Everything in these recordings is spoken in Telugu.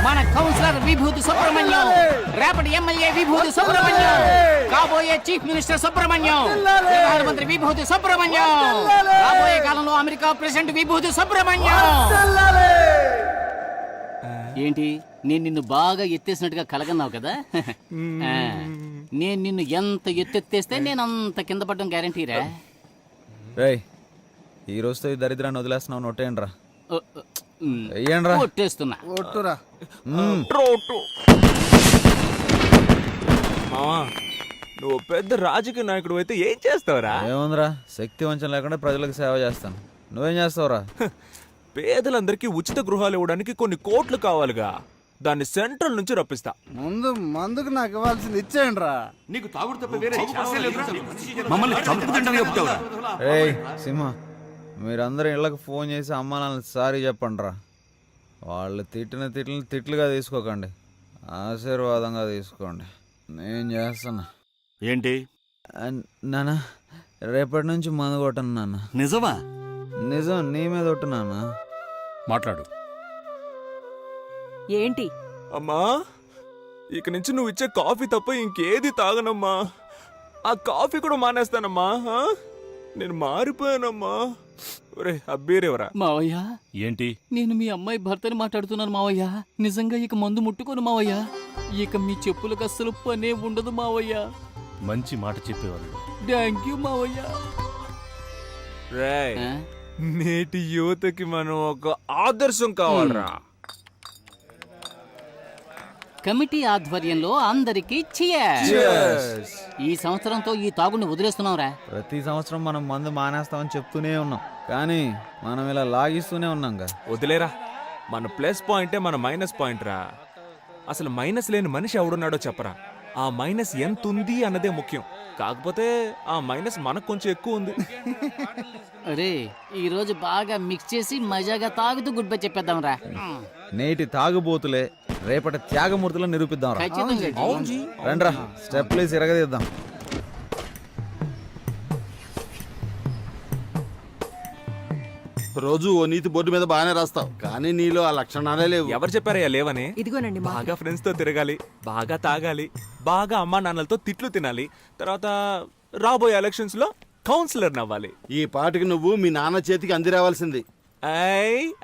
మన కౌన్సిలర్ విభూతి సుబ్రహ్మణ్యం, రేపటి ఎమ్మెల్యే విభూతి సుబ్రహ్మణ్యం, కాబోయే చీఫ్ మినిస్టర్ సుబ్రహ్మణ్యం, ప్రధానమంత్రి విభూతి సుబ్రహ్మణ్యం, రాబోయే కాలంలో అమెరికా ప్రెసిడెంట్ విభూతి సుబ్రహ్మణ్యం. ఏంటి నేను నిన్ను బాగా ఎత్తేసినట్టుగా కలగన్నావు కదా? నేను నిన్ను ఎంత ఎత్తెత్తేస్తే నేను అంత కింద పడడం గ్యారంటీరా. రేయ్, ఈ రోజుతో ఈ దరిద్రాన్ని వదిలేస్తున్నావు. నొట్టేయండిరా, వెయ్యండిరా. కొట్టేస్తున్నా. మావా, నువ్వు పెద్ద రాజకీయ నాయకుడు అయితే ఏం చేస్తావురా? ఏముందిరా, శక్తి వంచన లేకుండా ప్రజలకు సేవ చేస్తాను. నువ్వేం చేస్తావురా? పేదలందరికీ ఉచిత గృహాలు ఇవ్వడానికి కొన్ని కోట్లు కావాలిగా, దాన్ని సెంట్రల్ నుంచి రప్పిస్తా. ముందు మందుకు నాకు ఇవ్వాల్సింది ఇచ్చేయండి రా. నీకు తాగుడు తప్ప వేరే మమ్మల్ని చంపుతుంటని చెప్తావురా? ఏయ్ సింహ, మీరందరూ ఇళ్ళకి ఫోన్ చేసి అమ్మ నాన్న సారీ చెప్పండి రా. వాళ్ళు తిట్టిన తిట్లుగా తీసుకోకండి, ఆశీర్వాదంగా తీసుకోండి. నేను చేస్తున్నా. ఏంటి నాన్న, రేపటి నుంచి మందు కొట్టను నాన్న. నిజమా? నిజం, నీ మీద ఒట్టు నాన్న. మాట్లాడు. ఏంటి? అమ్మా, ఇక నుంచి నువ్వు ఇచ్చే కాఫీ తప్ప ఇంకేది తాగనమ్మా. ఆ కాఫీ కూడా మానేస్తానమ్మా. నేను మారిపోయానమ్మా. ఒరే అబ్బీరేవరా? మావయ్య, ఏంటి? నేను మీ అమ్మాయి భర్తని మాట్లాడుతున్నాను మావయ్య. నిజంగా ఇక మందు ముట్టుకోను మావయ్య. ఇక మీ చెప్పులకు అస్సలు పనే ఉండదు మావయ్య. మంచి మాట చెప్పేవాళ్ళు. థ్యాంక్ యూ మావయ్య. రేయ్, నేటి యువతకి మనం ఒక ఆదర్శం కావాలరా. కమిటీ ఆధ్వర్యంలో అందరికీ cheers. ఈ సంవత్సరంతో ఈ తాగుని వదిలేస్తున్నావురా. ప్రతి సంవత్సరం మనం మందు మానేస్తామని చెప్తూనే ఉన్నాం, కానీ మనం ఇలా లాగిస్తూనే ఉన్నాంగా. వదిలేరా, మన ప్లస్ పాయింటే మన మైనస్ పాయింట్ రా. అసలు మైనస్ లేని మనిషి ఎవడున్నాడో చెప్పరా. ఆ మైనస్ ఎంత ఉంది అన్నదే ముఖ్యం. కాకపోతే ఆ మైనస్ మనకు కొంచెం ఎక్కువ ఉంది. అరే, ఈ రోజు బాగా మిక్స్ చేసి మజాగా తాగుతూ గుడ్ బై చెప్పేద్దాం రా. నేటి తాగుబోతులే రేపటి త్యాగమూర్తులను నిరూపిద్దాం రా. రండ్రా, స్టెప్లు ఇరగదీద్దాం. రోజు ఓ నీతి బోర్డు మీద బాగానే రాస్తావు, కానీ నీలో ఆ లక్షణాలే లేవు. ఎవరు చెప్పారయ్యా లేవని? ఇదిగోనండి మా బాగా ఫ్రెండ్స్ తో తిరగాలి, బాగా తాగాలి, బాగా అమ్మా నాన్నలతో తిట్లు తినాలి, తర్వాత రాబోయే ఎలక్షన్స్ లో కౌన్సిలర్ నవ్వాలి. ఈ పాటికి నువ్వు మీ నాన్న చేతికి అందిరావాల్సింది.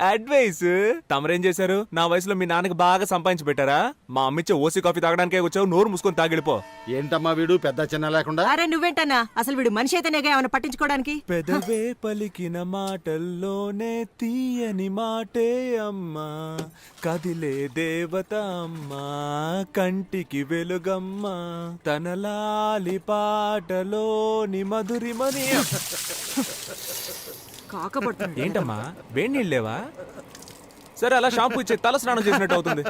అడ్వైస్ తమరేం చేశారు? నా వయసులో మీ నాన్నకి బాగా సంపాదించి పెట్టారా? మా అమ్మిచ్చే ఓసీ కాఫీ తాగడానికే వచ్చావు, నోరు మూసుకొని తాగిడిపో. ఏంటమ్మా వీడు పెద్ద చిన్న లేకుండా? అరే నువ్వేంటన్నా, అసలు వీడు మనిషి అయితేనేగా ఏమైనా పట్టించుకోవడానికి? పెదవే పలికిన మాటల్లోనే తీయని మాటే అమ్మా, కదిలే దేవత అమ్మా, కంటికి వెలుగమ్మా, తన లాలి పాటలోని మధురిమని. కాకపడుతుంది. ఏంటమ్మా, వేడి నీళ్ళు లేవా? సరే, అలా షాంపూ ఇచ్చే తల స్నానం చేసినట్టు అవుతుంది.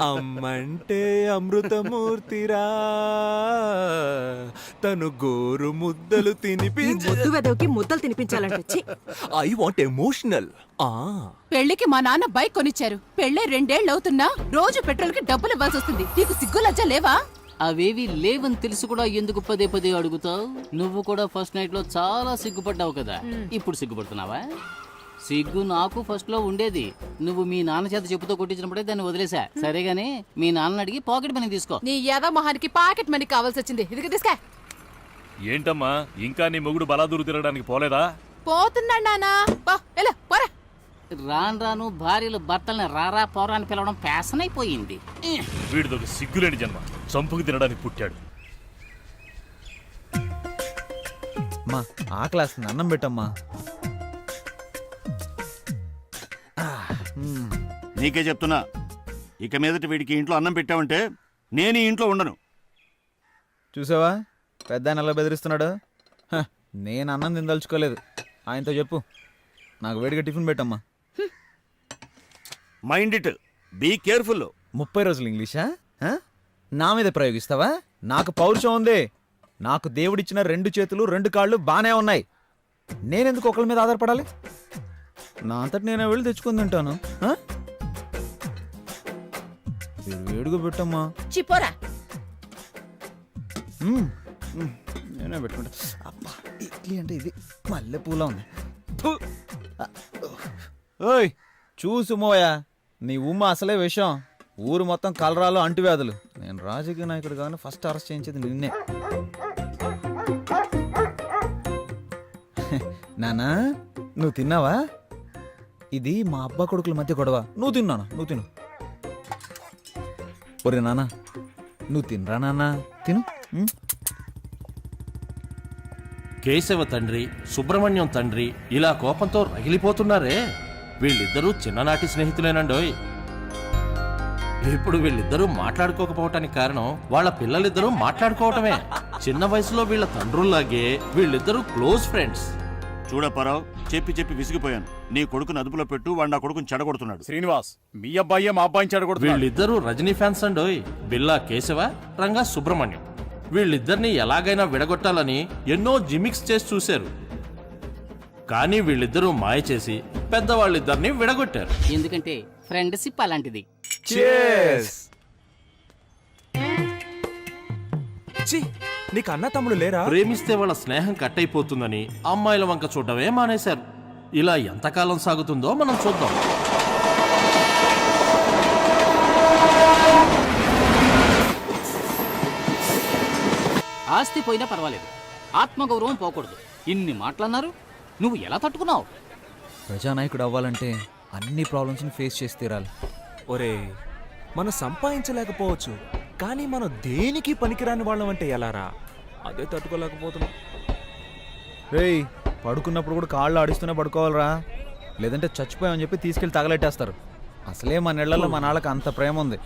అమ్మంటే అమృతమూర్తిరా, తను గోరు ముద్దలు తినిపించి ముద్దు వెదవికి ముద్దలు తినిపించాలంటే ఐ వాంట్ ఎమోషనల్. పెళ్లికి మా నాన్న బైక్ కొనిచ్చారు. పెళ్ళే 2 ఏళ్ళు అవుతున్నా రోజు పెట్రోల్ కి డబ్బులు ఇవ్వాల్సి వస్తుంది. నీకు సిగ్గు లజ్జ లేవా? అవేవి లేవని తెలుసు కూడా ఎందుకు పదే పదే అడుగుతావు? నువ్వు కూడా ఫస్ట్ నైట్ లో చాలా సిగ్గుపడ్డావు కదా, ఇప్పుడు సిగ్గుపడుతున్నావా? సిగ్గు నాకు ఫస్ట్ లో ఉండేది. నువ్వు మీ నాన్న చేత చెప్పుతో కొట్టించినప్పుడే దాన్ని వదిలేసా. సరేగాని మీ నాన్న అడిగి పాకెట్ మనీ తీసుకో. నీ యాద మొహానికి పాకెట్ మనీ కావాల్సి వచ్చింది. ఇదిగో తీసుకో. ఏంటమ్మా, ఇంకా నీ మొగుడు బలాదూరు తిరగడానికి పోలేదా? పోతున్నాడు నానా. పోరా. రాను రాను భార్యలు భర్తల్ని రారా పోరా అని పిలవడం ఫ్యాషన్ అయిపోయింది. వీడిదొక సిగ్గులేని జన్మ, చంపుకు తినడానికి పుట్టాడు. అమ్మా, ఆకలేస్తుంది, అన్నం పెట్టమ్మా. నీకే చెప్తున్నా, ఇక మీదట వీడికి ఇంట్లో అన్నం పెట్టావంటే నేను ఈ ఇంట్లో ఉండను. చూసావా పెద్ద ఆయన ఎలా బెదిరిస్తున్నాడు? నేను అన్నం తినదలుచుకోలేదు. ఆయనతో చెప్పు, నాకు వేడిగా టిఫిన్ పెట్టమ్మా. Mind it, be careful. 30 రోజులు ఇంగ్లీషా? నా మీద ప్రయోగిస్తావా? నాకు పౌరుషం ఉంది. నాకు దేవుడిచ్చిన 2 చేతులు 2 కాళ్ళు బానే ఉన్నాయి. నేనెందుకు ఒకళ్ళ మీద ఆధారపడాలి? నా అంతటి నేనే వెళ్ళి తెచ్చుకొని తింటాను. వేడిగా పెట్టమ్మా. చిపోరా. నేనే పెట్టుకుంటా. అబ్బా, ఇడ్లీ అంటే ఇది మల్లె పూలా ఉంది. ఓయ్ చూసు మోయా, నీ ఉమ్మ అసలే విషయం. ఊరు మొత్తం కలరాలు అంటువ్యాధులు. నేను రాజకీయ నాయకుడు కానీ ఫస్ట్ అరెస్ట్ చేయించేది నిన్నే. నానా నువ్వు తిన్నావా? ఇది మా అబ్బా కొడుకుల మధ్య గొడవ. నువ్వు తిన్నానా? నువ్వు తిను. ఒరే నానా నువ్వు తినరా నాన్నా, తిను. కేశవ తండ్రి, సుబ్రహ్మణ్యం తండ్రి ఇలా కోపంతో రగిలిపోతున్నారే. వీళ్ళిద్దరూ చిన్ననాటి స్నేహితులేనండోయ్. ఇప్పుడు వీళ్ళిద్దరూ మాట్లాడుకోకపోవటానికి కారణం వాళ్ళ పిల్లలిద్దరూ మాట్లాడుకోవటమే. చిన్న వయసులో వీళ్ళ తండ్రుల్లాగే వీళ్ళిద్దరూ క్లోజ్ ఫ్రెండ్స్. చూడప్పారావు, చెప్పి చెప్పి విసిగిపోయాను. నీ కొడుకుని అదుపులో పెట్టు, వాడు నా కొడుకుని చెడగొడుతున్నాడు. శ్రీనివాస్, మీ అబ్బాయి మా అబ్బాయిని చెడగొడుతున్నాడు. వీళ్ళిద్దరూ రజనీ ఫ్యాన్స్ అండోయ్. బిల్లా కేశవ, రంగా సుబ్రహ్మణ్యం. వీళ్ళిద్దరిని ఎలాగైనా విడగొట్టాలని ఎన్నో జిమిక్స్ చేసి చూశారు. కానీ వీళ్ళిద్దరూ మాయ చేసి పెద్దవాళ్ళిద్దరిని విడగొట్టారు. ఎందుకంటే ఫ్రెండ్షిప్ అలాంటిది. ఛీ, నీకు అన్న తమ్ముడు లేరా? ప్రేమిస్తే వాళ్ళ స్నేహం కట్ అయిపోతుందని అమ్మాయిల వంక చూడటమే మానేశారు. ఇలా ఎంతకాలం సాగుతుందో మనం చూద్దాం. ఆస్తి పోయినా పర్వాలేదు, ఆత్మగౌరవం పోకూడదు. ఇన్ని మాటలన్నారు, నువ్వు ఎలా తట్టుకున్నావు? ప్రజానాయకుడు అవ్వాలంటే అన్ని ప్రాబ్లమ్స్ని ఫేస్ చేసి తీరాలి. ఒరే, మనం సంపాదించలేకపోవచ్చు, కానీ మనం దేనికి పనికిరాని వాళ్ళం అంటే ఎలారా? అదే తట్టుకోలేకపోతున్నాం. రేయ్, పడుకున్నప్పుడు కూడా కాళ్ళు ఆడిస్తూనే పడుకోవాలరా, లేదంటే చచ్చిపోయామని చెప్పి తీసుకెళ్ళి తగలెట్టేస్తారు. అసలే మన ఇళ్లలో మన వాళ్ళకి అంత ప్రేమ ఉంది.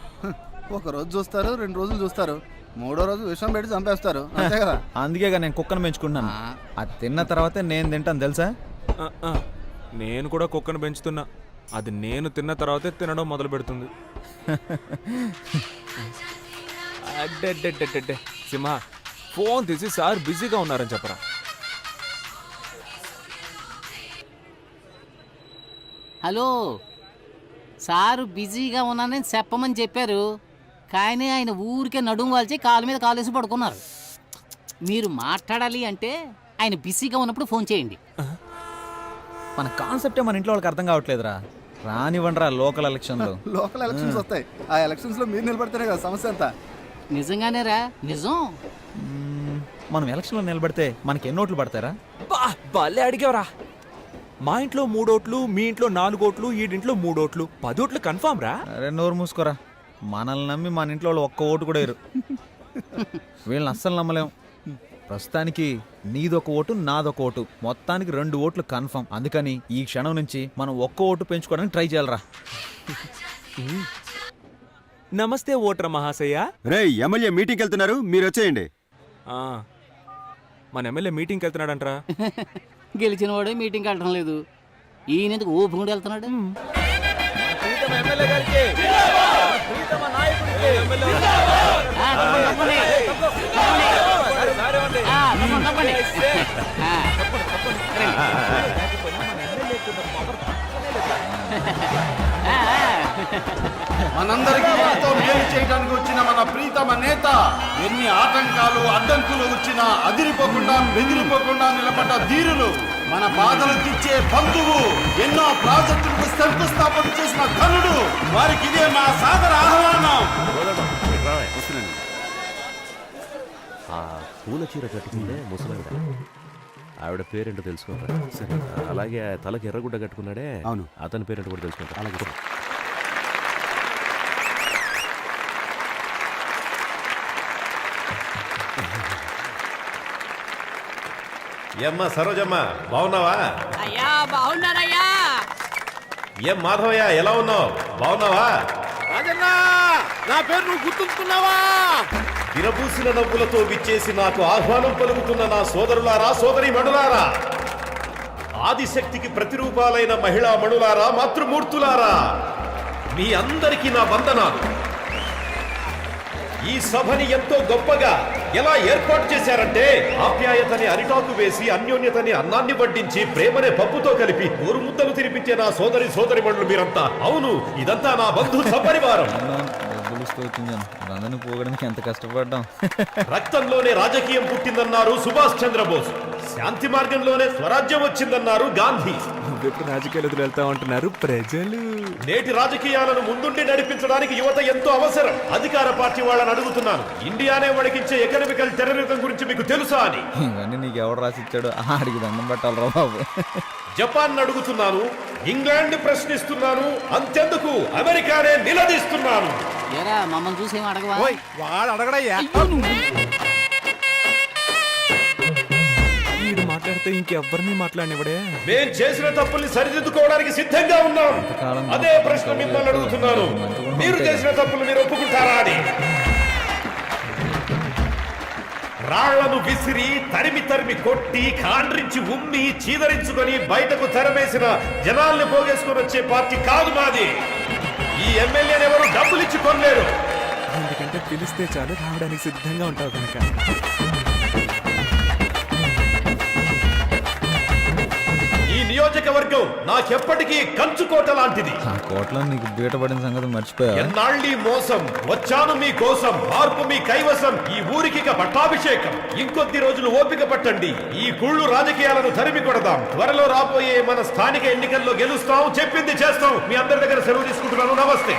ఒక రోజు చూస్తారు, 2 రోజులు చూస్తారు, 3వ రోజు విషం పెట్టి చంపేస్తారు, అంతే కదా. అందుకేగా నేను కుక్కను పెంచుకుంటున్నాను. అది తిన్న తర్వాతే నేను తింటాను తెలుసా. నేను కూడా కుక్కను పెంచుతున్నా. అది నేను తిన్న తర్వాతే తినడం మొదలు పెడుతుంది. అడ్డెడ్డెడ్డెడ్డెడ్డె. సింహ, ఫోన్ తీసి సార్ బిజీగా ఉన్నారని చెప్పరా. హలో సారు, బిజీగా ఉన్నానని చెప్పమని చెప్పారు, కానీ ఆయన ఊరికే నడుము వాల్చి కాలు మీద కాలేసి పడుకున్నారు. మీరు మాట్లాడాలి అంటే ఆయన బిజీగా ఉన్నప్పుడు ఫోన్ చేయండి. మన కాన్సెప్టే మన ఇంట్లో వాళ్ళకి అర్థం కావట్లేదురా. రానివ్వండిరా లోకల్ ఎలక్షన్లు. లోకల్ ఎలక్షన్స్ వస్తాయి, ఆ ఎలక్షన్స్ లో మీరు నిలబడితేనే కదా సమస్య అంతా. నిజంగానేరా? నిజం. మనం ఎలక్షన్లో నిలబడితే మనకి ఎన్ని ఓట్లు పడతారా? భలే అడిగావరా. మా ఇంట్లో 3 ఓట్లు, మీ ఇంట్లో 4 ఓట్లు, ఈడింట్లో 3 ఓట్లు, 10 ఓట్లు కన్ఫామ్ రా. అరే నోరు మూసుకోరా. మనల్ని నమ్మి మన ఇంట్లో వాళ్ళు ఒక్క ఓటు కూడా వేరు. వీళ్ళని అస్సలు నమ్మలేం. ప్రస్తుతానికి నీదొక ఓటు, నాదొక ఓటు, మొత్తానికి 2 ఓట్లు కన్ఫర్మ్. అందుకని ఈ క్షణం నుంచి మనం ఒక్క ఓటు పెంచుకోవడానికి ట్రై చేయాలరా. నమస్తే ఓటర్ మహాశయ. రే, ఎమ్మెల్యే మీటింగ్కి వెళ్తున్నారు, మీరు వచ్చేయండి. మన ఎమ్మెల్యే మీటింగ్కి వెళ్తున్నాడంటరా. గెలిచిన వాడే మీటింగ్కి వెళ్ళడం లేదు, ఈయన ఎందుకు ఊపుకుంటూ వెళ్తున్నాడు? మనందరికీ ఎంతో మేలు చేయడానికి వచ్చిన మన ప్రీతమ నేత ఎన్ని ఆటంకాలు అడ్డంకులు వచ్చినా అదిరిపోకుండా బెదిరిపోకుండా నిలబడ్డ ధీరులు, మన బాధలు తీర్చే బంధువు, ఎన్నో ప్రాజెక్టులకు శంకుస్థాపన చేసిన ఘనుడు, వారికి ఇదే మా సాదర ఆహ్వానం. ఆ పూల చీర కట్టుకుంటే ముసలావిడ, ఆవిడ పేరేంటో తెలుసుకోరా. సరే, అలాగే తలకి ఎర్రగుడ్డ కట్టుకున్నాడే, అవును, అతని పేరేంటో కూడా తెలుసుకుంటా. అలాగే ఏమ్మా సరోజమ్మ, బాగున్నావా? అయ్యా బాగున్నారయ్యా. ఏం మాధవయ్య, ఎలా ఉన్నావు? బాగున్నావా? రాజన్నా, నా పేరు నువ్వు గుర్తుంచుకున్నావా? విరబూసిన నవ్వులతో విచ్చేసి నాకు ఆహ్వానం పలుకుతున్న నా సోదరులారా, సోదరి మణులారా, ఆదిశక్తికి ప్రతిరూపాలైన మహిళా మణులారా, మాతృమూర్తులారా, మీ అందరికీ నా వందనాలు. ఈ సభని ఎంతో గొప్పగా ఎలా ఏర్పాటు చేశారంటే, ఆప్యాయతని అరిటాకు వేసి, అన్యోన్యతని అన్నాన్ని వడ్డించి, ప్రేమనే పప్పుతో కలిపి ఊరు ముద్దలు తినిపించే నా సోదరి మండలు మీరంతా. అవును, ఇదంతా నా బంధు సపరివారం. పోగడానికి ఎంత కష్టపడ్డాం. రక్తంలోనే రాజకీయం పుట్టిందన్నారు సుభాష్ చంద్రబోస్. శాంతి మార్గంలోనే స్వరాజ్యం వచ్చిందన్నారు గాంధీ. నువ్వెప్పుడు రాజకీయాలు వెళ్తా ఉంటున్నారు ప్రజలు. నేటి రాజకీయాలను ముందుండి నడిపించడానికి యువత ఎంతో అవసరం. అధికార పార్టీ వాళ్ళని అడుగుతున్నాను, ఇండియానే వణికించే ఎకనామికల్ టెర్రరిజం గురించి మీకు తెలుసా అని. ఇవన్నీ నీకు ఎవడు రాసిచ్చాడు? ఆడికి దండం పెట్టాలరా బాబు. జపాన్ అడుగుతున్నాను, ఇంగ్లాండ్ ప్రశ్నిస్తున్నాను, అంతెందుకు అమెరికానే నిలదీస్తున్నాను. ఎరా మమ్మల్ని చూసేం అడగవా? వాడు అడగడయ్యా. వీడు మాట్లాడితే ఇంకెవ్వరిని మాట్లాడినవడే. మేం చేసిన తప్పుల్ని సరిదిద్దుకోవడానికి సిద్ధంగా ఉన్నాం. అదే ప్రశ్న మిమ్మల్ని అడుగుతున్నాను, మీరు చేసిన తప్పులు మీరు ఒప్పుకుంటారా అని. రాళ్లను విసిరి తరిమి తరిమి కొట్టి కాండ్రించి ఉమ్మి చీదరించుకొని బయటకు తెరమేసిన జనాల్ని పోగేసుకొని వచ్చే పార్టీ కాదు మాది. ఈ ఎమ్మెల్యేని ఎవరు డబ్బులు ఇచ్చి కొనలేరు. ఎందుకంటే పిలిస్తే చాలు రావడానికి సిద్ధంగా ఉంటావు కనుక. ఈ నియోజకవర్గం నాకెప్పటికీ కంచుకోట లాంటిది. ఆ కోట్లో నీకు బీటపడిన సంగతి మర్చిపోయా? ఎన్నాళ్ళీ మోసం, వచ్చాను మీ కోసం, మార్పు మీ కైవసం, ఈ ఊరికి ఇక పట్టాభిషేకం. ఇంకొద్ది రోజులు ఓపిక పట్టండి, ఈ కుళ్ళు రాజకీయాలను తరిమి కొడదాం. త్వరలో రాబోయే మన స్థానిక ఎన్నికల్లో గెలుస్తాం, చెప్పింది చేస్తాం. మీ అందరి దగ్గర సెలవు తీసుకుంటున్నాను. నమస్తే.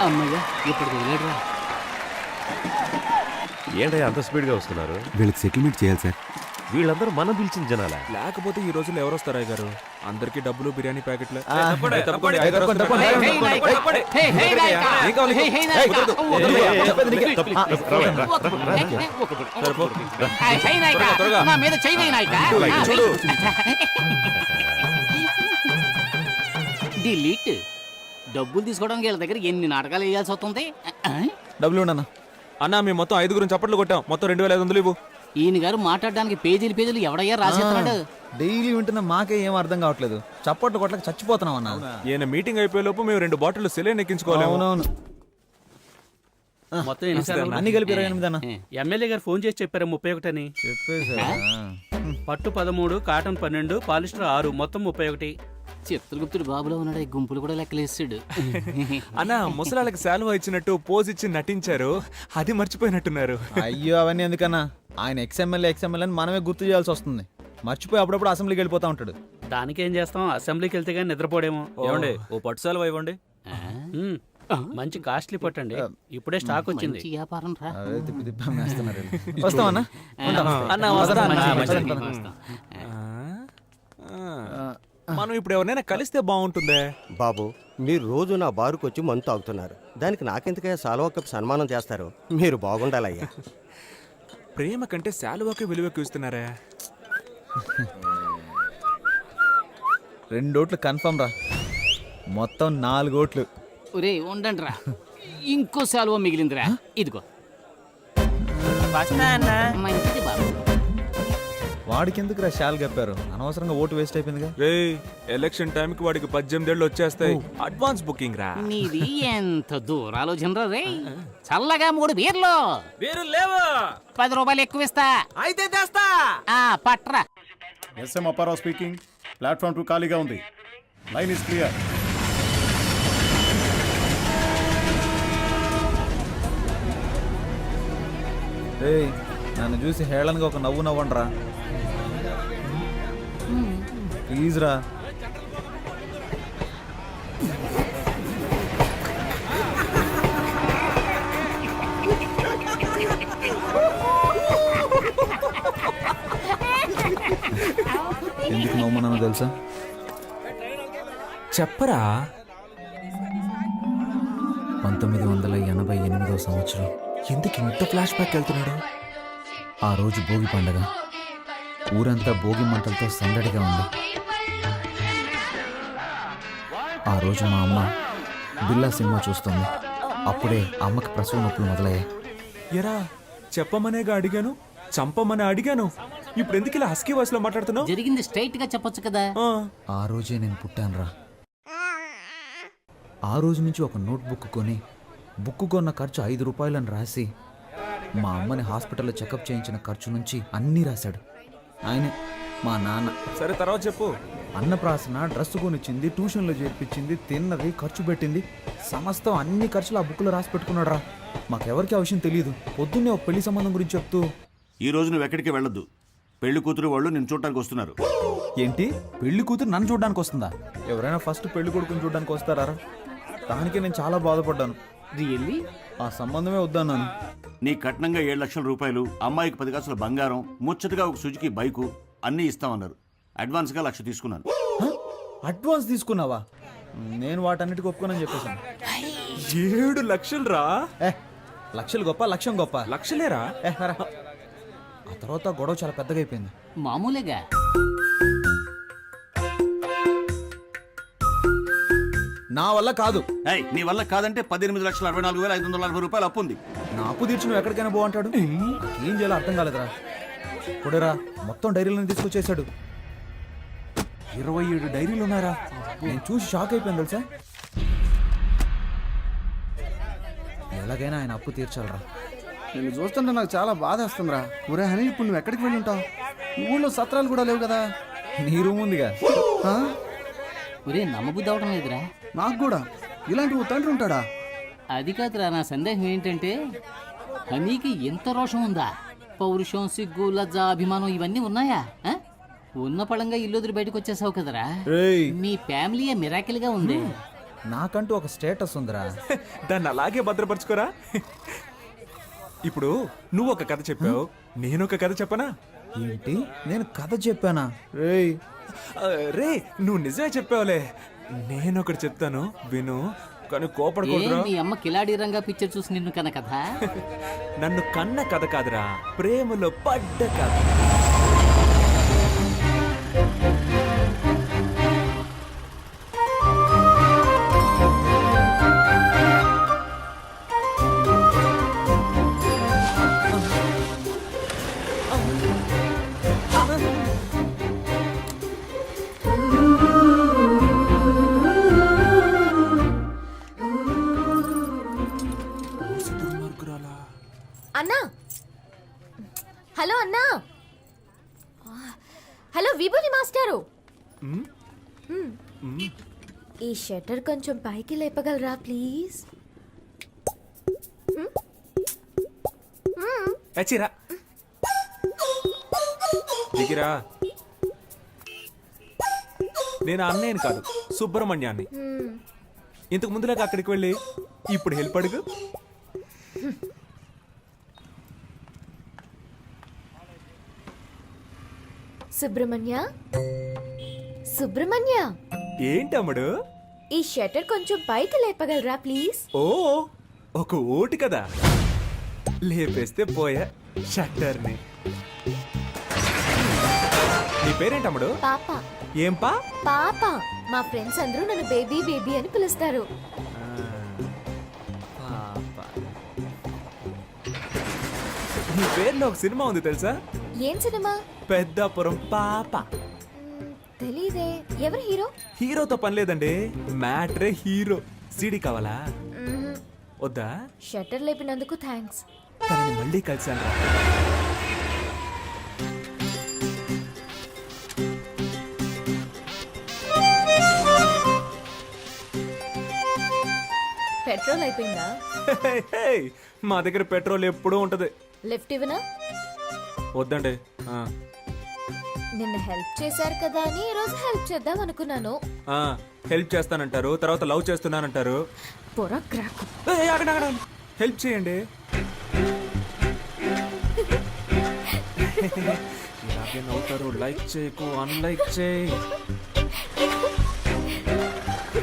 అమ్మయ్య ఇప్పుడు వదిలేడురా. ఏంటయ్యా అంత స్పీడ్గా వస్తున్నారు? వీళ్ళకి సెటిల్మెంట్ చేయాలి సార్. వీళ్ళందరూ మనం పిలిచిన జనాలా? లేకపోతే ఈ రోజుల్లో ఎవరు వస్తారా గారు? అందరికి డబ్బులు బిర్యానీ ప్యాకెట్లు. హే, హే నాయకా! హే, హే నాయకా! హే నాయకా! నా మీద చెయ్యి వేయి నాయకా! డిలీట్. డబ్బులు తీసుకోవడానికి వీళ్ళ దగ్గర ఎన్ని నాటకాలు వేయాల్సి వస్తుంది. డబ్బులు ఉండన్నా. అన్నా మేము మొత్తం 5 చప్పట్లు కొట్టాం. మొత్తం 2500 ఇవ్వు. ఈయన గారు మాట్లాడడానికి పేజీలు పేజీలు ఎవడయ్యా రాసేస్తున్నాడు? డైలీ వింటున్న మాకే ఏం అర్థం కావట్లేదు. చప్పట్లు కొట్లకి చచ్చిపోతున్నాం అన్న. ఈయన మీటింగ్ అయిపోయే లోపు మేము 2 బాటిల్ సెలైన్ ఎక్కించుకోలేము. అవునవును. మొత్తం ఎన్ని సార్లు? అన్ని కలిపి 28 అన్న. ఎమ్మెల్యే గారు ఫోన్ చేసి చెప్పారు 31 అని. చెప్పేసా? పట్టు 13, కాటన్ 12, పాలిస్టర్ 6, మొత్తం 31. చిత్రగుప్తుడు బాబులో ఉన్నాడు. ఈ గుంపులు కూడా లెక్కలేస్తాడు. అన్న ముసలాళ్ళకి శాలువా ఇచ్చినట్టు పోజ్ ఇచ్చి నటించారు, అది మర్చిపోయినట్టున్నారు. అయ్యో అవన్నీ ఎందుకన్నా? ఆయన ఎక్స్ఎమ్మెల్యే అని మనమే గుర్తు చేయాల్సి వస్తుంది. మర్చిపోయి అప్పుడప్పుడు అసెంబ్లీకి వెళ్ళిపోతా ఉంటాడు. దానికేం చేస్తాం, అసెంబ్లీకి వెళ్తే కానీ నిద్రపోడేమో. ఏమండి ఓ పట్టు శాలువా ఇవ్వండి. మంచి కాస్ట్లీ పట్టండి, ఇప్పుడే స్టాక్ వచ్చింది. మంచి వ్యాపారం రా. అవే తిప్పి తిప్పి అమ్మేస్తున్నారు. వస్తామన్నా? మనం ఇప్పుడు ఎవరినైనా కలిస్తే బాగుంటుందే. బాబు మీరు రోజు నా బారుకు వచ్చి మందు తాగుతున్నారు, దానికి నాకెందుకయ్యా సాల్వా కప్ సన్మానం చేస్తారు? మీరు బాగుండాలయ్యా. ప్రేమ కంటే శాలువాకి విలువకు ఇస్తున్నారా? 2 ఓట్లు కన్ఫర్మ్ రా. మొత్తం 4 ఓట్లు. ఒరే ఉండండి రా, ఇంకో శాలువా మిగిలిందిరా. ఇదిగో. మంచిది బాబు. వాడికి ఎందుకు రా షాల్ కప్పారు? అనవసరంగా ఓటు వేస్ట్ అయిపోయిందిగా. రేయ్ ఎలక్షన్ టైంకి వాడికి 18 ఏళ్ళు వచ్చేస్తాయి. అడ్వాన్స్ బుకింగ్ రా. నీది ఎంత దూరాలోచనరా రే. చల్లగా 3 బీర్లు. వేరు లేవా? 10 రూపాయలు ఎక్కువ ఇస్తా. అయితే తెస్తా. పట్రా. S M Apparao speaking. ప్లాట్ఫామ్ 2 ఖాళీగా ఉంది. Line is clear. ఏయ్ నన్ను చూసి హేళనగా ఒక నవ్వు నవ్వండి రా ప్లీజ్ రా. ఎందుకు నవ్వుమన్నానో తెలుసా? చెప్పరా. 1988వ సంవత్సరం. ఎందుకు ఇంత ఫ్లాష్ బ్యాక్ వెళ్తున్నాడు? ఆ రోజు భోగి పండగ. ఊరంతా భోగి మంటలతో సందడిగా ఉంది. ఆ రోజు మా అమ్మ బిల్లా సినిమా చూస్తుంది. అప్పుడే అమ్మకి ప్రసవ నొప్పులు మొదలయ్యాయి. ఎరా చెప్పమనేగా అడిగాను, చంపమని అడిగాను. ఇప్పుడు ఎందుకు ఇలా హస్కీ వాయిస్ లో మాట్లాడుతున్నావు? జరిగింది స్ట్రైట్ గా చెప్పొచ్చు కదా. ఆ రోజే నేను పుట్టాను రా. ఆ రోజు నుంచి ఒక నోట్ బుక్ కొని బుక్ కొన్న ఖర్చు 5 రూపాయలని రాసి మా అమ్మని హాస్పిటల్లో చెకప్ చేయించిన ఖర్చు నుంచి అన్నీ రాశాడు ఆయనే, మా నాన్న. సరే తర్వాత చెప్పు. అన్నప్రాసన, డ్రెస్ కొనిచ్చింది, ట్యూషన్లో చేర్పించింది, తిన్నది, ఖర్చు పెట్టింది, సమస్తం అన్ని ఖర్చులు ఆ బుక్లో రాసి పెట్టుకున్నాడు రా. మాకెవరికి ఆ విషయం తెలియదు. పొద్దున్నే ఒక పెళ్లి సంబంధం గురించి చెప్తూ, ఈ రోజు నువ్వు ఎక్కడికి వెళ్ళొద్దు, పెళ్లి కూతురు వాళ్ళు నిన్ను చూడటానికి వస్తున్నారు. ఏంటి పెళ్లి కూతురు నన్ను చూడడానికి వస్తుందా? ఎవరైనా ఫస్ట్ పెళ్లి కొడుకుని చూడడానికి వస్తారా? దానికి నేను చాలా బాధపడ్డాను. రియల్లీ? ఆ సంబంధమే వద్దన్నాను. నీ కట్నంగా 7 లక్షల రూపాయలు, అమ్మాయికి 10 కాసుల బంగారం, ముచ్చటగా ఒక సుజుకి బైకు అన్నీ ఇస్తామన్నారు. అడ్వాన్స్గా 1,00,000 తీసుకున్నాను. అడ్వాన్స్ తీసుకున్నావా? నేను వాటన్నిటికి ఒప్పుకోనని చెప్పేశాను. 7 లక్షలు రా. లక్షలు గొప్ప, లక్ష్యం గొప్ప. లక్షలేరా? ఆ తర్వాత గొడవ చాలా పెద్దగా అయిపోయింది. మామూలుగా నా వల్ల కాదు. నీ వల్ల కాదంటే 18,64,540 రూపాయలు అప్పు ఉంది. నా అప్పు తీర్చి నువ్వు ఎక్కడికైనా బాగుంటాడు. ఏం చేయాలో అర్థం కాలేదురా. కొడేరా మొత్తం డైరీలను తీసుకొచ్చేసాడు. 27 డైరీలు ఉన్నారా? నేను చూసి షాక్ అయిపోయాను తెలుసా. ఎలాగైనా ఆయన అప్పు తీర్చాలరా. నేను చూస్తుంటే నాకు చాలా బాధ వస్తుందిరా. ఒరే హనీ, ఇప్పుడు నువ్వు ఎక్కడికి వెళ్ళి ఉంటావు? ఊళ్ళో సత్రాలు కూడా లేవు కదా. నీ రూమ్ ఉందిగా. ఒరే నమ్మబుద్ధి అవడం లేదురా. నాకు కూడా ఇలాంటి ఓ తండ్రి ఉంటాడా? అది కాదురా, నా సందేహం ఏంటంటే హనీకి ఎంత రోషం ఉందా? పౌరుషం, సిగ్గు, లజ్జ, అభిమానం ఇవన్నీ ఉన్నాయా? ఉన్న పళంగా ఇల్లు వదిలి బయటకు వచ్చేసావు కదరా. మీ ఫ్యామిలీ మిరాకిల్ గా ఉంది. నాకంటూ ఒక స్టేటస్ ఉందిరా. దాన్ని అలాగే భద్రపరచుకోరా. ఇప్పుడు నువ్వు ఒక కథ చెప్పావు, నేను ఒక కథ చెప్పనా? ఏంటి? నేను కథ చెప్పానా? రే నువ్వు నిజమే చెప్పావులే. నేను ఒకటి చెప్తాను విను, కానీ కోపడకూడదురా. మీ అమ్మ కిలాడి రంగా పిక్చర్ చూసి నిన్ను కన్న కథ? నన్ను కన్న కథ కాదురా, ప్రేమలో పడ్డ కథ. అన్నా, హలో అన్నా. హలో విభూతి మాస్టారు, ఈ షట్టర్ కొంచెం పైకి లేపగలరా ప్లీజ్? చిరా దిగిరా. నేను అన్నయ్యని కాదు, సుబ్రహ్మణ్యాన్ని. ఇంతకు ముందులాగా అక్కడికి వెళ్ళి ఇప్పుడు హెల్ప్ అడుగు. సుబ్రహ్మణ్య, సుబ్రహ్మణ్య, ఏంటమ్ముడు? ఈ షట్టర్ కొంచెం పైకి లేపగలరా ప్లీజ్? ఓ ఒక ఓటు కదా, లేపేస్తే పోయా షట్టర్ని. నీ పేరేంటమ్ముడు? పాప. ఏం పా? పాప. మా ఫ్రెండ్స్ అందరూ నన్ను బేబీ బేబీ అని పిలుస్తారు. నీ పేరులో ఒక సినిమా ఉంది తెలుసా? ఏం సినిమా? పెద్దాపురం పాప. తెలీదే. ఎవరు హీరో? హీరోతో పని లేదండి, మ్యాట్రే హీరో. సీడీ కావాలా? వద్దా? షట్టర్ లేపినందుకు థ్యాంక్స్. తనని మళ్ళీ కలిసాను. పెట్రోల్ అయిపోయిందా? మా దగ్గర పెట్రోల్ ఎప్పుడూ ఉంటది. లిఫ్ట్ ఇవ్వనా? వద్దండి. నిన్న హెల్ప్ చేశారు కదా అని ఈ రోజు హెల్ప్ చేద్దాం అనుకున్నాను. హెల్ప్ చేస్తానంటారు, తర్వాత లవ్ చేస్తున్నానంటారు. పొర క్రాక్. హెల్ప్ చేయండి. ఇలాగే నవ్వుతారు. లైక్ చేయకు, అన్లైక్ చేయి.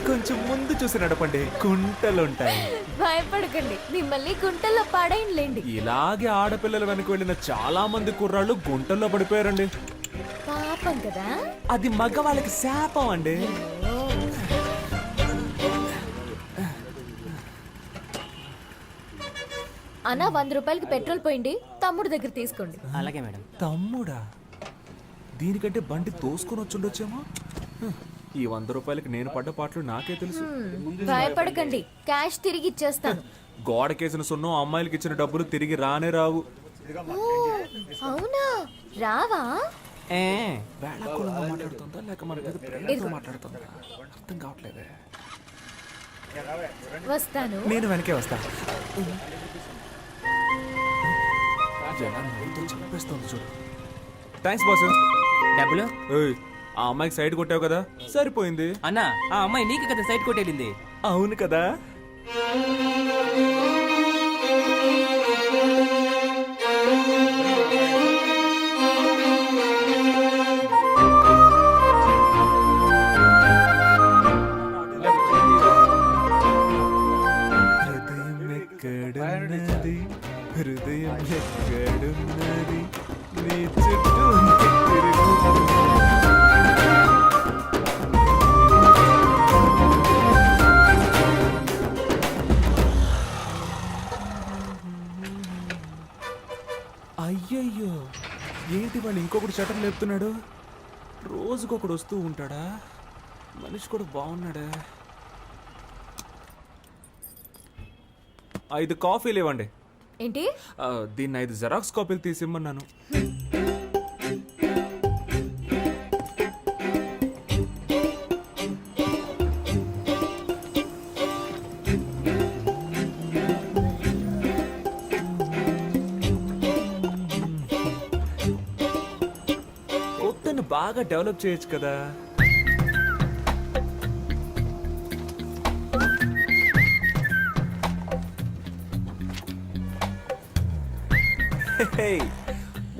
కొంచెం ముందు చూసి నడపండి, కుంటలుంటాయి. భయపడకండి, మిమ్మల్ని గుంటల్లో పడేయండి. ఇలాగే ఆడపిల్లల వెనక వెళ్ళిన చాలా మంది కుర్రాళ్ళు గుంటల్లో పడిపోయారండి. పాపం కదా. అది మగవాళ్ళకి శాపం అండి. అన్నా 100 రూపాయలకి పెట్రోల్ పోయింది, తమ్ముడు దగ్గర తీసుకోండి. అలాగే మేడం. తమ్ముడా? దీనికంటే బండి తోసుకొని వచ్చుండొచ్చేమో. ఈ 100 రూపాయలకి నేను పడ్డ పాటలు నాకే తెలుసు. భయపడకండి, క్యాష్ తిరిగి ఇచ్చేస్తాను. గోడకేసిన సున్నం అమ్మాయిలకి ఇచ్చిన డబ్బులు తిరిగి రానే రావు. అవునా? రావా? మాట్లాడుతుందా లేక మన మీద ప్రేమతో మాట్లాడుతుందా అర్థం కావట్లేదే. వస్తాను. నేను వెనకే వస్తా. జనాన్ని నవ్వుతో చంపేస్తుంది చూడు. Thanks boss. డబ్బులు ఏయ్, ఆ అమ్మాయికి సైడ్ కొట్టావు కదా, సరిపోయింది. అన్నా ఆ అమ్మాయి నీకు కదా సైడ్ కొట్టేళ్ళింది. అవును కదా. హృదయం ఎక్కడున్నది, నీ చుట్టూ అయ్యయ్యో, ఏంటి వాళ్ళు ఇంకొకటి షటర్ లేపుతున్నాడు? రోజుకొకడు వస్తూ ఉంటాడా? మనిషి కూడా బాగున్నాడా? 5 కాఫీలు ఇవ్వండి. ఏంటి? దీన్ని 5 జెరాక్స్ కాపీలు తీసిమ్మన్నాను. కొత్తను బాగా డెవలప్ చేయొచ్చు కదా.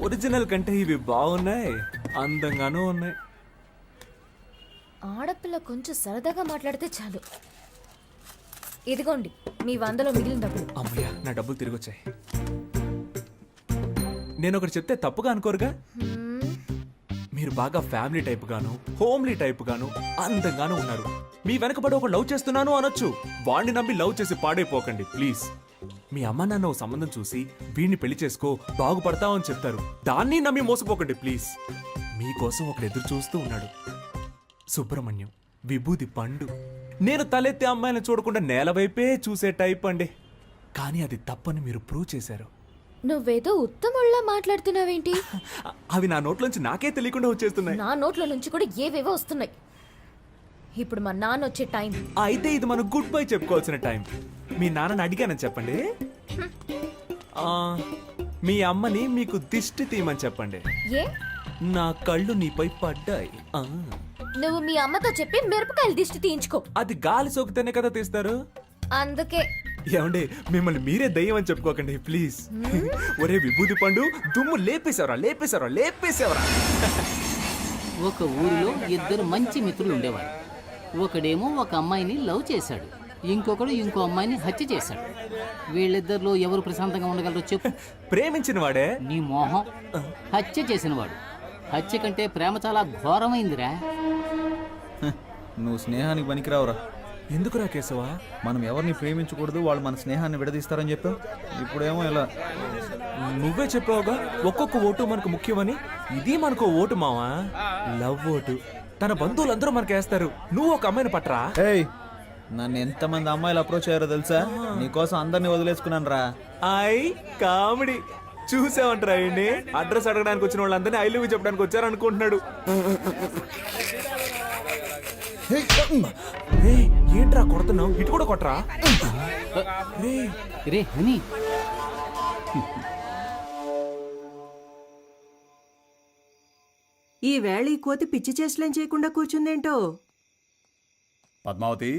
ఒరిజినల్ కంటే ఇవి బాగున్నాయి, అందంగానూ ఉన్నాయి. ఆడపిల్ల కొంచెం సరదాగా మాట్లాడితే చాలు. ఇదిగోండి మీ 100లో మిగిలిన డబ్బులు. అమ్మయ్య, నా డబ్బులు తిరిగి వచ్చాయి. నేను ఒకటి చెప్తే తప్పుగా అనుకోరుగా? మీరు బాగా ఫ్యామిలీ టైప్ గాను, హోమ్లీ టైప్ గాను, అందంగాను ఉన్నారు. మీ వెనకబడి ఒక లవ్ చేస్తున్నాను అనొచ్చు. వాడిని నమ్మి లవ్ చేసి పాడైపోకండి ప్లీజ్. మీ అమ్మ నాన్న ఓ సంబంధం చూసి వీడిని పెళ్లి చేసుకో బాగుపడతావు అని చెప్తారు. దాన్ని నమ్మి మోసపోకండి ప్లీజ్. మీకోసం ఒకడు ఎదురు చూస్తూ ఉన్నాడు. సుబ్రహ్మణ్యం, విభూది పండు. నేను తలెత్తే అమ్మాయిని చూడకుండా నేల వైపే చూసే టైప్ అండి. కానీ అది తప్పని మీరు ప్రూవ్ చేశారు. నువ్వేదో ఉత్తముళ్ళ మాట్లాడుతున్నావేంటి? అవి నా నోట్లోంచి నాకే తెలియకుండా వచ్చేస్తున్నాయి. నా నోట్ల నుంచి కూడా ఏవేవో వస్తున్నాయి. ఇప్పుడు మా నాన్న వచ్చే టైం. అయితే ఇది మనం గుడ్ బై చెప్పుకోవాల్సిన టైం. మీ నాన్నని అడిగానని చెప్పండి. మీ అమ్మని మీకు దిష్టి తీయమని చెప్పండి. ఏ? నా కళ్ళు నీపై పడ్డాయి. నువ్వు మీ అమ్మతో చెప్పి మిరపకాయలు దిష్టి తీయించుకో. అది గాలి సోకితేనే కదా తీస్తారు. అందుకే ఏమండి, మిమ్మల్ని మీరే దయ్యం అని చెప్పుకోకండి ప్లీజ్. ఒరే విభూతి పండు, దుమ్ము లేపేశావరా లేపేశావరా లేపేశావరా. ఒక ఊరిలో 2 మంచి మిత్రులు ఉండేవారు. ఒకడేమో ఒక అమ్మాయిని లవ్ చేశాడు, ఇంకొకడు ఇంకో అమ్మాయిని హత్య చేశాడు. వీళ్ళిద్దరిలో ఎవరు ప్రశాంతంగా ఉండగలరో చెప్పు. ప్రేమించిన వాడే. నీ మోహం. హత్య చేసిన వాడు. హత్య కంటే ప్రేమ చాలా ఘోరమైందిరా. నువ్వు స్నేహానికి పనికిరావురా. ఎందుకురా కేశవా? మనం ఎవరిని ప్రేమించకూడదు, వాళ్ళు మన స్నేహాన్ని విడదీస్తారని చెప్పావు. ఇప్పుడేమో ఇలా. నువ్వే చెప్పావుగా ఒక్కొక్క ఓటు మనకు ముఖ్యమని. ఇది మనకు ఓటు మావా, లవ్ ఓటు. తన బంధువులందరూ మనకు వేస్తారు. నువ్వు ఒక అమ్మాయిని పట్టరా. ఏయ్, నన్ను ఎంతమంది అమ్మాయిలు అప్రోచ్ అయ్యారో తెలుసా? నీకోసం అందరినీ వదిలేసుకున్నాను రా. కామెడీ చూసావంటరా? అండి అడ్రస్ అడగడానికి వచ్చిన వాళ్ళందరినీ ఐ లవ్ యూ చెప్పడానికి వచ్చారు అనుకుంటున్నాడు. ఏంట్రా కొడుతున్నావు? ఇటు కూడా కొట్టరా. రే హనీ, ఈ వేళ ఈ కోతి పిచ్చి చేష్టలేం చేయకుండా కూర్చుందేంటో. పద్మావతి,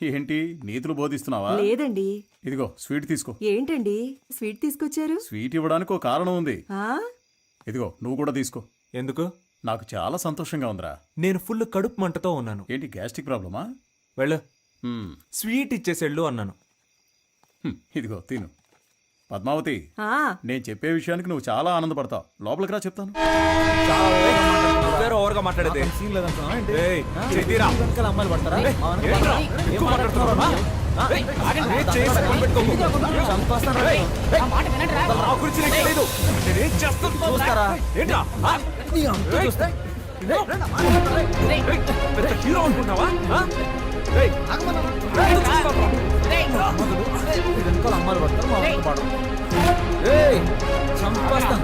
ఏంటి నీతులు బోధిస్తున్నావా? లేదండి. ఇదిగో స్వీట్ తీసుకో. ఏంటండి స్వీట్ తీసుకొచ్చారు? స్వీట్ ఇవ్వడానికి ఒక కారణం ఉంది. ఆ? ఇదిగో నువ్వు కూడా తీసుకో. ఎందుకు? నాకు చాలా సంతోషంగా ఉందిరా. నేను ఫుల్ కడుపు మంటతో ఉన్నాను. ఏంటి గ్యాస్ట్రిక్ ప్రాబ్లమా? వెళ్ళు, స్వీట్ ఇచ్చేసేళ్ళు అన్నాను. ఇదిగో తిను. పద్మావతి, ఆ, నేను చెప్పే విషయానికి నువ్వు చాలా ఆనందపడతావు. లోపలికి రా చెప్తాను. ఓవర్గా మాట్లాడేది సీన్ లేదంటున్నావా ఏంటి? ఏయ్, చెయ్యిరా. వెనకాల అమ్మాయిలు పడతారా? ఏంట్రా? ఎక్కువ మాట్లాడుతున్నావా? చంపేస్తాను రా. నా గురించి నీకు తెలీదు. నేనేం చేస్తాను చూస్తారా? ఏంట్రా? నీ అంత చూస్తే పెద్ద హీరో అనుకున్నావా? వెనకాల అమ్మాయిలు పడతారు, మా వెనక పడరు. ఏయ్, చంపేస్తాను.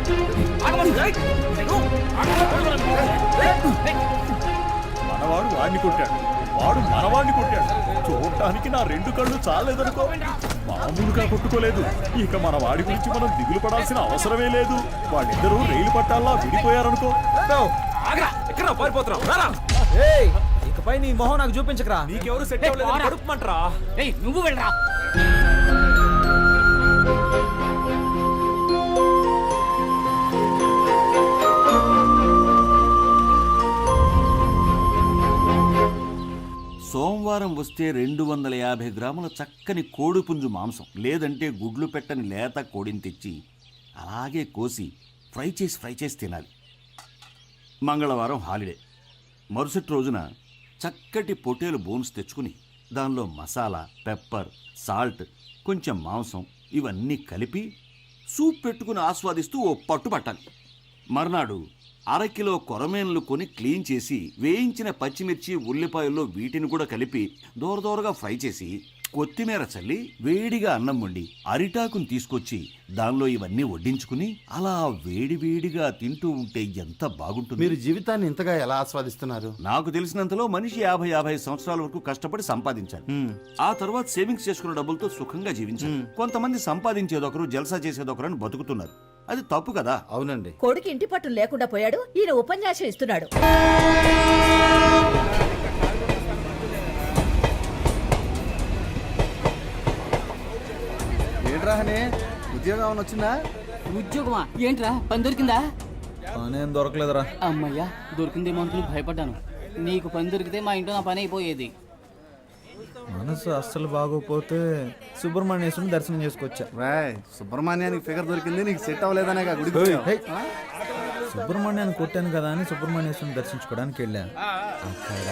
మనవాడు వాడిని కొట్టాడు. వాడు మనవాణ్ణి కొట్టాడు. చూడటానికి నా 2 కళ్ళు చాలేదనుకో, మామూలుగా కొట్టుకోలేదు. ఇక మన వాడి గురించి మనం దిగులు పడాల్సిన అవసరమే లేదు. వాళ్ళిద్దరూ రైలు పట్టాల్లా విడిపోయారనుకో. ఏయ్, ఇకపై నీ మొహం నాకు చూపించకరా. నీకెవరు సెట్ అవ్వలేదు కడుపుమంటరా. ఏయ్ నువ్వు వెళ్ళరా. సోమవారం వస్తే 250 గ్రాముల చక్కని కోడిపుంజు మాంసం, లేదంటే గుడ్లు పెట్టని లేత కోడిని తెచ్చి అలాగే కోసి ఫ్రై చేసి తినాలి. మంగళవారం హాలిడే. మరుసటి రోజున చక్కటి పొటేలు బోన్స్ తెచ్చుకుని దానిలో మసాలా, పెప్పర్, సాల్ట్, కొంచెం మాంసం ఇవన్నీ కలిపి సూప్ పెట్టుకుని ఆస్వాదిస్తూ ఓ పట్టు పట్టాలి. మర్నాడు 1/2 కిలో కొరమేన్లు కొని క్లీన్ చేసి వేయించిన పచ్చిమిర్చి, ఉల్లిపాయల్లో వీటిని కూడా కలిపి దూరదూరగా ఫ్రై చేసి కొత్తిమీర చల్లి వేడిగా అన్నం వండి అరిటాకుని తీసుకొచ్చి దానిలో ఇవన్నీ వడ్డించుకుని అలా వేడివేడిగా తింటూ ఉంటే ఎంత బాగుంటుంది. మీరు జీవితాన్ని ఇంతగా ఎలా ఆస్వాదిస్తున్నారు? నాకు తెలిసినంతలో మనిషి 50-55 సంవత్సరాల వరకు కష్టపడి సంపాదించాలి. ఆ తర్వాత సేవింగ్స్ చేసుకున్న డబ్బులతో సుఖంగా జీవించాలి. కొంతమంది సంపాదించేదొకరు, జల్సా చేసేదొకరు అని బతుకుతున్నారు. అది తప్పు కదా. అవునండి. కొడుకు ఇంటి పట్టు లేకుండా పోయాడు, ఈయన ఉపన్యాసం ఇస్తున్నాడు. ఏంట్రా హనీ, ఉద్యోగం ఏమైనా వచ్చిందా? ఉద్యోగమా? ఏంట్రా, పని దొరికిందా? పనేం దొరకలేదురా. అమ్మయ్యా, దొరికిందేమో అనుకుని భయపడ్డాను. నీకు పని దొరికితే మా ఇంట్లో నా పని అయిపోయేది. మనసు అస్సలు బాగోపోతే సుబ్రహ్మణ్యేశ్వరుని దర్శనం చేసుకొచ్చా. రాయ్, సుబ్రహ్మణ్యానికి ఫిగర్ దొరికింది, నీకు సెట్ అవ్వలేదనే గుడికి ఏయ్, వచ్చావు. సుబ్రహ్మణ్యాన్ని కొట్టాను కదా అని సుబ్రహ్మణ్యేశ్వరుని దర్శించుకోవడానికి వెళ్ళా. అక్కడ